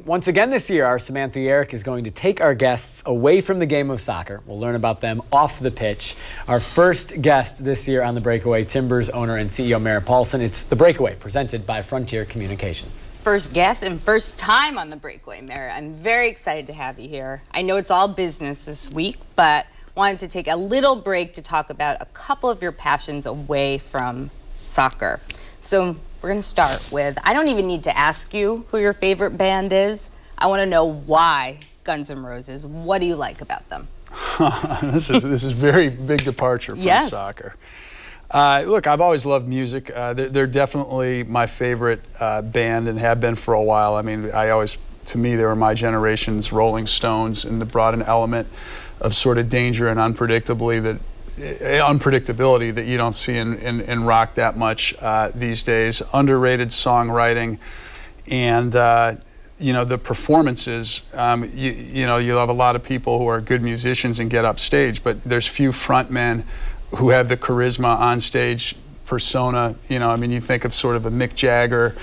Once again this year, our Samantha Yarock is going to take our guests away from the game of soccer. We'll learn about them off the pitch. Our first guest this year on the Breakaway, Timbers owner and CEO Merritt Paulson. It's the Breakaway, presented by Frontier Communications. First guest and first time on the Breakaway, Merritt. I'm very excited to have you here. I know it's all business this week, but wanted to take a little break to talk about a couple of your passions away from soccer. So we're going to start with, I don't even need to ask you who your favorite band is. I want to know why Guns N' Roses. What do you like about them? This is very big departure from soccer. Look, I've always loved music. They're definitely my favorite band and have been for a while. I mean, to me, they were my generation's Rolling Stones, and they brought an element of sort of danger and unpredictability that you don't see in rock that much these days. Underrated songwriting, and you know, the performances. You know, you'll have a lot of people who are good musicians and get up stage, but there's few frontmen who have the charisma on stage persona. You know, I mean, you think of sort of a Mick Jagger,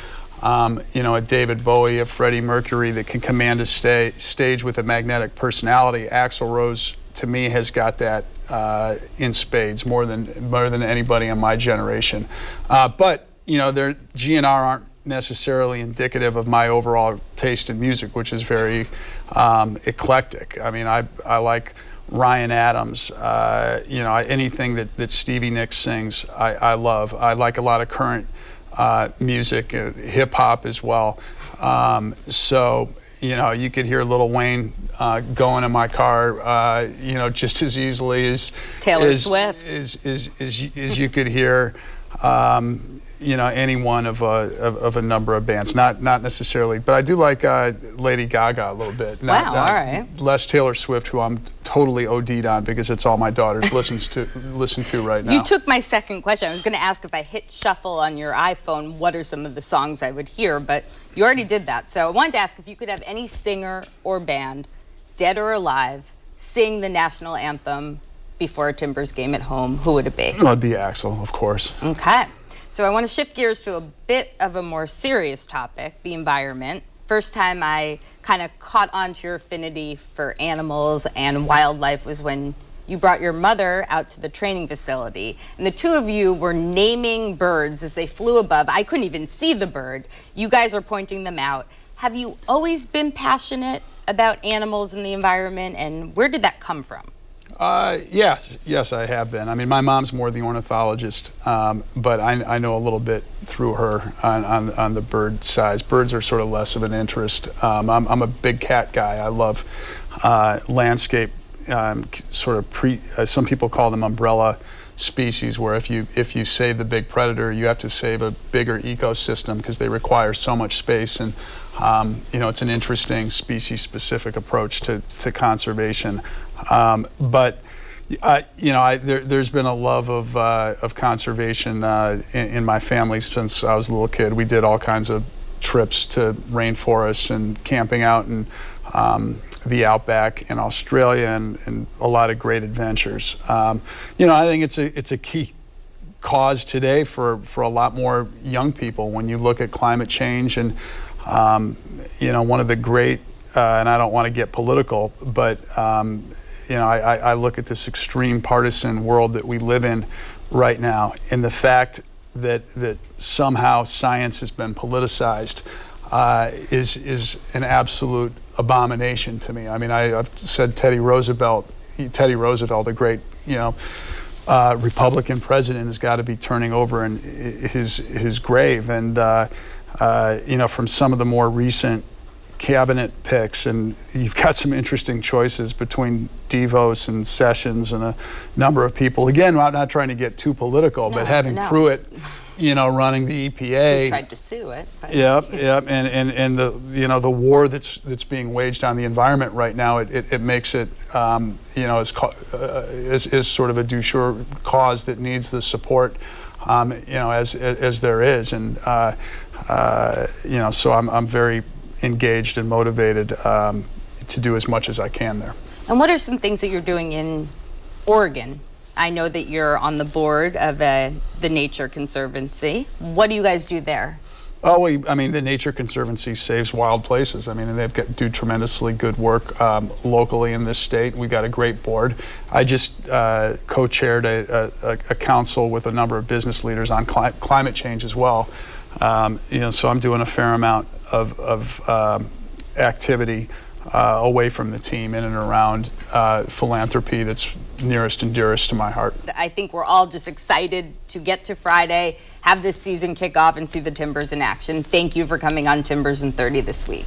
you know, a David Bowie, a Freddie Mercury that can command a stage with a magnetic personality. Axl Rose, to me, has got that in spades, more than anybody in my generation. But you know, their GNR aren't necessarily indicative of my overall taste in music, which is very eclectic. I mean, I like Ryan Adams. You know, anything that Stevie Nicks sings, I love. I like a lot of current music, hip hop as well. So, you know, you could hear Lil Wayne going in my car, you know, just as easily as Taylor Swift. As you could hear, you know, any one of a number of bands. Not necessarily, but I do like Lady Gaga a little bit. Wow, all right. Less Taylor Swift, who I'm totally OD'd on because it's all my daughters listen to right now. You took my second question. I was going to ask, if I hit shuffle on your iPhone, what are some of the songs I would hear, but you already did that. So I wanted to ask if you could have any singer or band, dead or alive, sing the national anthem before a Timbers game at home, who would it be? Well, it'd be Axl, of course. Okay. So I want to shift gears to a bit of a more serious topic, the environment. First time I kind of caught on to your affinity for animals and wildlife was when you brought your mother out to the training facility. And the two of you were naming birds as they flew above. I couldn't even see the bird. You guys are pointing them out. Have you always been passionate about animals and the environment, and where did that come from? Yes, I have been. I mean, my mom's more the ornithologist, but I know a little bit through her on the bird size. Birds are sort of less of an interest. I'm a big cat guy. I love landscape, sort of some people call them umbrella species, where if you save the big predator, you have to save a bigger ecosystem because they require so much space. And you know, it's an interesting species-specific approach to conservation. But you know, there's been a love of conservation in my family since I was a little kid. We did all kinds of trips to rainforests and camping out in the outback in Australia, and a lot of great adventures. You know, I think it's a key cause today for a lot more young people when you look at climate change. And you know, one of the great, and I don't want to get political, but you know, I look at this extreme partisan world that we live in right now, and the fact that somehow science has been politicized is an absolute abomination to me. I mean, I've said Teddy Roosevelt, a great, you know, Republican president, has got to be turning over in his grave. And you know, from some of the more recent cabinet picks, and you've got some interesting choices between DeVos and Sessions and a number of people. Again, I'm not trying to get too political, but having Pruitt, you know, running the EPA. Who tried to sue it. Yep, and the, you know, the war that's being waged on the environment right now, it makes it, you know, is sort of a du jour cause that needs the support, you know, as there is. And you know, so I'm very engaged and motivated to do as much as I can there. And what are some things that you're doing in Oregon? I know that you're on the board of the Nature Conservancy. What do you guys do there? Oh, I mean, the Nature Conservancy saves wild places. I mean, and do tremendously good work locally in this state. We got a great board. I just co-chaired a council with a number of business leaders on climate change as well. So I'm doing a fair amount of activity away from the team in and around philanthropy that's nearest and dearest to my heart. I think we're all just excited to get to Friday, have this season kick off, and see the Timbers in action. Thank you for coming on Timbers in 30 this week.